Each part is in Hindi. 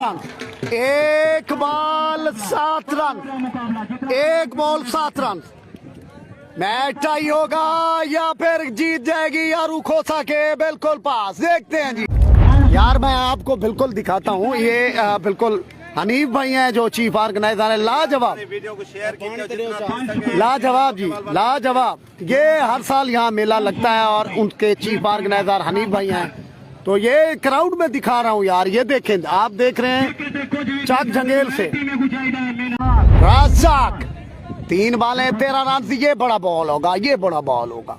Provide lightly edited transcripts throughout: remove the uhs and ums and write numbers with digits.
एक बॉल 7 रन, एक बॉल 7 रन। मैच टाई होगा या फिर जीत जाएगी यारू खोसा के बिल्कुल पास। देखते हैं जी। यार मैं आपको बिल्कुल दिखाता हूँ, ये बिल्कुल हनीफ भाई हैं जो चीफ ऑर्गेनाइजर है। लाजवाब, लाजवाब जी, लाजवाब। ये हर साल यहाँ मेला लगता है और उनके चीफ ऑर्गेनाइजर हनीफ भाई हैं। तो ये क्राउड में दिखा रहा हूँ यार, ये देखें, आप देख रहे हैं चक जंगेल से राजाक 3 बॉलें 13 रन। ये बड़ा बॉल होगा, ये बड़ा बॉल होगा।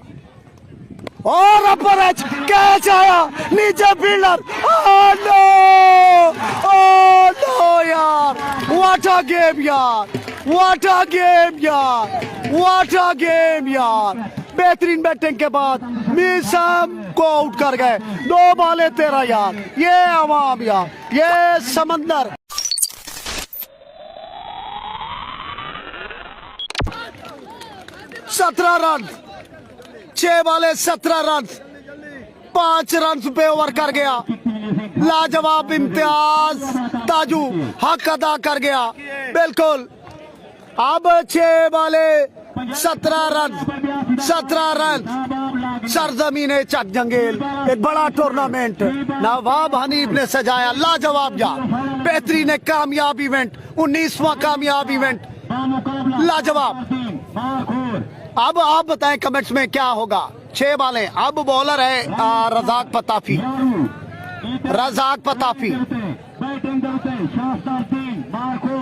और अपर एच कैच आया, नीचे फील्डर। ओह नो यार, व्हाट अ गेम यार, व्हाट अ गेम यार, व्हाट अ गेम यार। बेहतरीन बैटिंग के बाद मीसम को आउट कर गए। 2 बॉलें 13 यार। ये अवाम यार, ये समंदर। सत्रह रन, 6 बॉलें 17 रन, 5 रन पे ओवर कर गया। लाजवाब इम्तियाज ताजू हक अदा कर गया बिल्कुल। अब 6 बॉलें 17 रन, 17 रन। सरजमीन चक जंगेल, एक बड़ा टूर्नामेंट नवाब हनीफ ने सजाया। लाजवाब यार, बेहतरीन कामयाब इवेंट, 19वां कामयाब इवेंट, लाजवाब। अब आप बताएं कमेंट्स में क्या होगा। 6 बॉलें। अब बॉलर है रजाक पताफी, रजाक पताफी।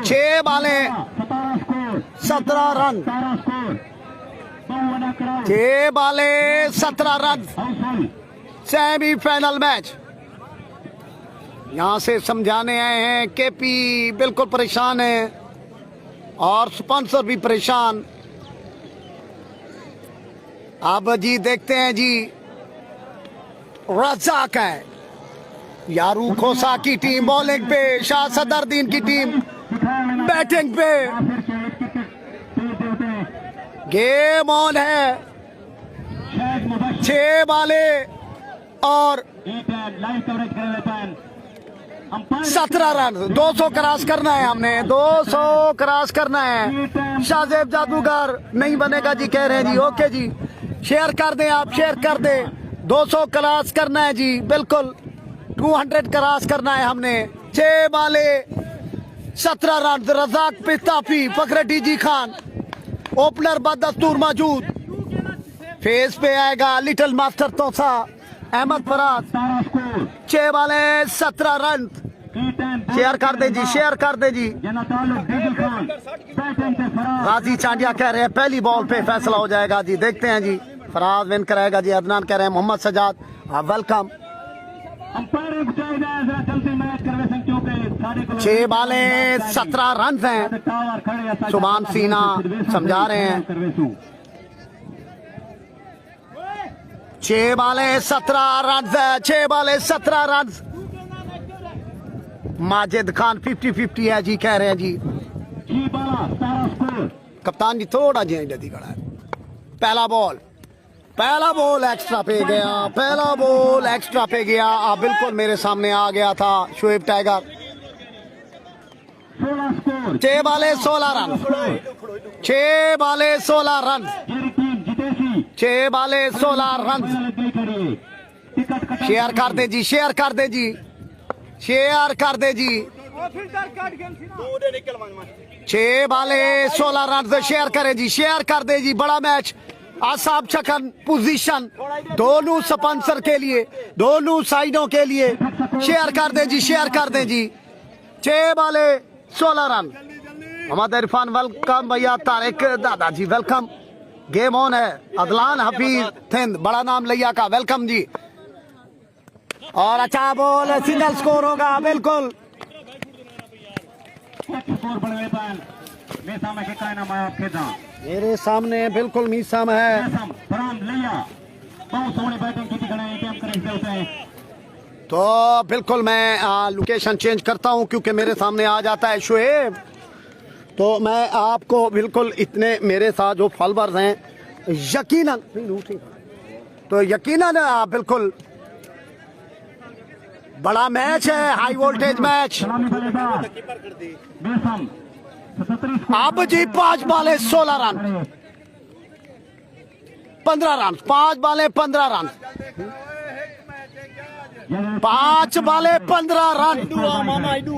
6 बॉलें 17 रन, 6 बॉलें 17 रन। सेमीफाइनल मैच यहां से समझाने आए हैं। केपी बिल्कुल परेशान है और स्पॉन्सर भी परेशान। अब जी देखते हैं जी, रजाक है, यारू खोसा की टीम बॉलिंग पे, शाह सदरुद्दीन की टीम बैटिंग पे। गेम ऑन है। 6 बॉलें और 17 रन। 200 क्रॉस करना है हमने, 200 क्रॉस करना है। शाहजेब जादूगर नहीं बनेगा जी, कह रहे हैं जी। ओके जी, शेयर कर दें आप, शेयर कर दें। 200 क्रॉस करना है जी, बिल्कुल 200 क्रॉस करना है हमने। 6 बॉलें 17 रन। रजाक पिस्ताफी, फखरुद्दीन जी खान ओपनर बदस्तूर मौजूद। फेस पे आएगा लिटिल मास्टर तोसा अहमद फराज। 6 बॉलें 17 रन। शेयर कर दे जी, शेयर कर दे जी। गाजी चांडिया कह रहे हैं पहली बॉल पे फैसला हो जाएगा जी। देखते हैं जी, फराज विन कराएगा जी। अदनान कह रहे हैं मोहम्मद सजाद वेलकम। 6 बॉलें 17 रन हैं। सुभान सीना समझा रहे हैं। 6 बॉलें 17 रन, 6 बॉलें 17 रन। माजिद खान 50-50 है जी, कह रहे हैं जी। कप्तान जी थोड़ा जी जल्दी खड़ा है। पहला बॉल एक्स्ट्रा पे गया, पहला बॉल एक्स्ट्रा पे गया। बिल्कुल मेरे सामने आ गया था Shoaib tiger. 6 बॉलें 16 run, 6 बॉलें 16 run, 6 बॉलें 16 run. Share कर दे जी, शेयर कर दे जी, शेयर कर दे जी। 6 बॉलें 16 रन। शेयर करे जी, शेयर कर दे जी। बड़ा मैच, आसाब छकन पोजीशन दोनों स्पॉन्सर के लिए, दोनों साइडों के लिए। शेयर कर दे जी, शेयर कर दे जी। 6 बॉलें 16 रन। मोहम्मद इरफान वेलकम भैया। तारिक दादाजी वेलकम। गेम ऑन है। अदलान हफीज थिंद, बड़ा नाम लिया का, वेलकम जी। और अच्छा बॉल, सिंगल स्कोर होगा बिल्कुल। मेरे सामने बिल्कुल मीसम है। तो बिल्कुल मैं लोकेशन चेंज करता हूं क्योंकि मेरे सामने आ जाता है शोएब। तो मैं आपको बिल्कुल इतने मेरे साथ जो फॉलोअर्स हैं यकीनन, तो यकीनन आप बिल्कुल बड़ा मैच है, हाई वोल्टेज मैच। अब जी 5 बॉलें 16 रन, 15 रन, 5 बॉलें 15 रन, 5 बॉलें 15 रन,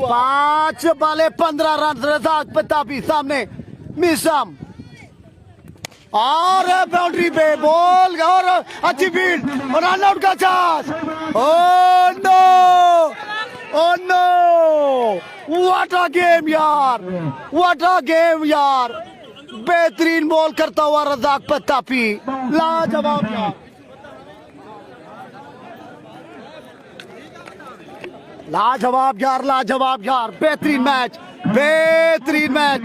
5 बॉलें 15 रन। रज़ाक पतापी सामने मिसम और बाउंड्री पे बॉल और अच्छी फील्ड और रन आउट का chance. Oh no, oh no, what a game यार, व्हाट अ गेम यार। बेहतरीन बॉल करता हुआ रज़ाक पतापी, लाजवाब यार, लाजवाब यार, लाजवाब यार। बेहतरीन मैच, बेहतरीन मैच,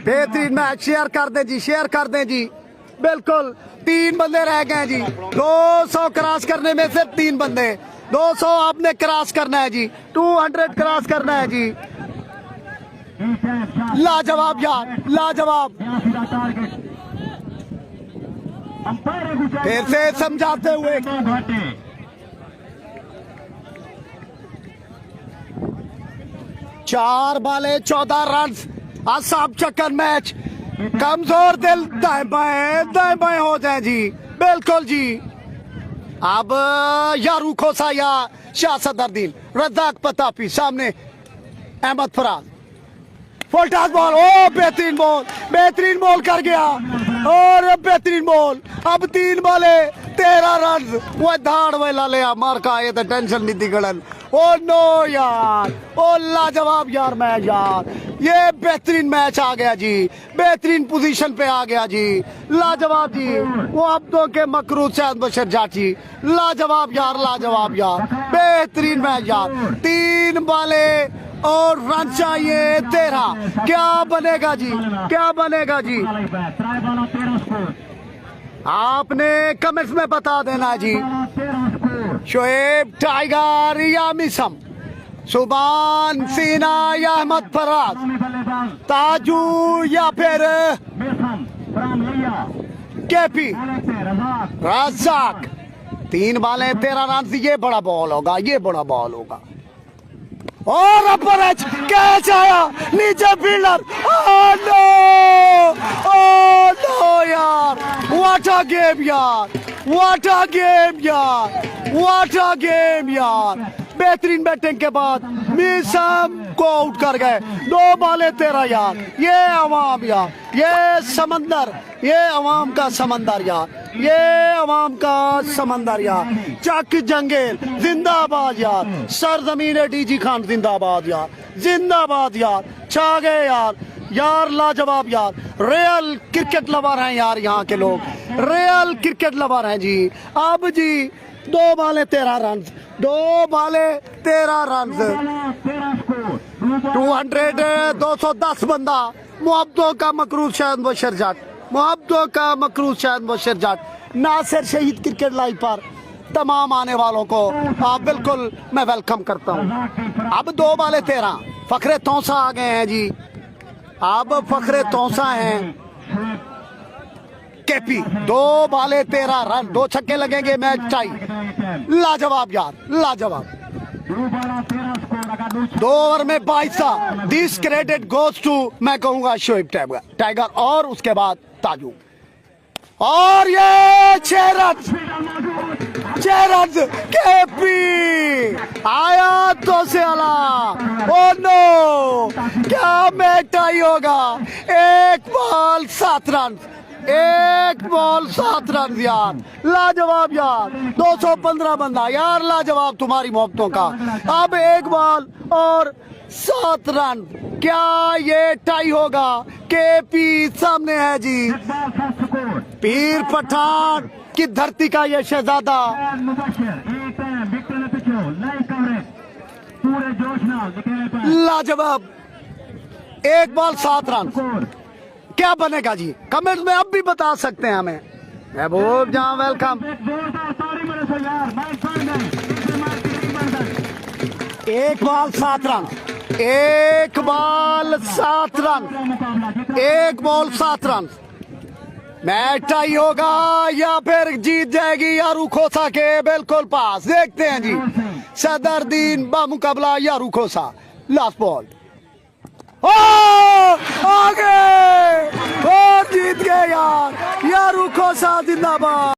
बेहतरीन मैच। शेयर कर दें जी, शेयर कर दें जी। बिल्कुल 3 बंदे रह गए जी, 200 क्रॉस करने में से 3 बंदे, 200 आपने क्रॉस करना है जी, 200 क्रॉस करना है जी। लाजवाब यार, लाजवाब। फिर से समझाते हुए 4 बॉलें 14 रन। आसाम चक्कर मैच, कमजोर दिल दाएं बाएं हो जाए जी। बिल्कुल जी। अब यारू खोसा या शाह सदरुद्दीन, रज़ाक पतापी सामने Ahmed Faraz, full toss ball. ओ बेहतरीन बॉल, बेहतरीन बॉल कर गया और बेहतरीन बॉल। अब 3 बॉलें 13 रन। वो धाड़ वाला ले मार का ये तो टेंशन नहीं थी गड़न। ओ नो यार, ओ लाजवाब यार मैच यार, ये बेहतरीन मैच आ गया जी, बेहतरीन पोजीशन पे आ गया जी, लाजवाब जी। वो अब्दों के मकरूज सैयद बशर जाट जी, लाजवाब यार, लाजवाब यार, बेहतरीन मैच यार। 3 बॉलें और रन चाहिए 13। क्या बनेगा जी, क्या बनेगा जी, आपने कमेंट्स में बता देना जी। शोएब टाइगर या मिसम, सुबान सीना या अहमद फराज, ताजू या फिर केपी, रज़ाक। 3 बॉलें 13 रन। ये बड़ा बॉल होगा, ये बड़ा बॉल होगा। और अपर एच कैच आया, नीचे फील्डर। ओह नो यार, व्हाट अ गेम यार, व्हाट अ गेम यार, व्हाट अ गेम यार। बेहतरीन बैटिंग के बाद मिसम को आउट कर गए। 2 बॉलें 13 यार। ये अवाम यार, ये समंदर, ये अवाम का समंदर यार, ये अवाम का समंदर यार। चक जंगेल जिंदाबाद यार, सरजमीन डीजी खान जिंदाबाद यार, जिंदाबाद यार। छा गए यार, यार लाजवाब यार। रियल क्रिकेट लवर हैं यार यहाँ के लोग, रियल क्रिकेट लवर हैं जी। अब जी 2 बॉलें 13 रन, 2 बॉलें 13 रन, 210 बंदा। मुहब्बतों का मकरूज शायद बशर जाट, मुहब्बतों का मकरूज शायद बशर जाट। नासिर शहीद क्रिकेट लाइव पर तमाम आने वालों को बिल्कुल मैं वेलकम करता हूँ। अब 2 बॉलें 13, फखरे तौसा आ गए हैं जी। अब फखरे तौसा हैं केपी। 2 बॉलें 13 रन, 2 छक्के लगेंगे, मैच टाई। लाजवाब यार, लाजवाब। 2 ओवर में 22। दिस क्रेडिट गोज टू, मैं कहूंगा शोएब टाइगर और उसके बाद ताजू। और ये 6 रन, 6 रन। केपी आया तो से आला। ओ नो, क्या मैच टाई होगा। 1 बॉल 7 रन, 1 बॉल 7 रन यार, लाजवाब यार। 215 बंदा यार, लाजवाब तुम्हारी मोहब्बतों का। अब 1 बॉल और 7 रन, क्या ये टाई होगा। केपी सामने है जी, पीर पठान की धरती का ये शहजादा। लाजवाब। 1 बॉल 7 रन, क्या बनेगा जी। कमेंट्स में अब भी बता सकते हैं हमें। महबूब जहां welcome. 1 ball 7 run, 1 ball 7 run, 1 ball 7 run. Match tie होगा या फिर जीत जाएगी यारू खोसा के बिल्कुल पास। देखते हैं जी सदरुद्दीन बामुकाबला यारू खोसा। लास्ट बॉल आगे और जीत गए यार यारू खोसा जिंदाबाद।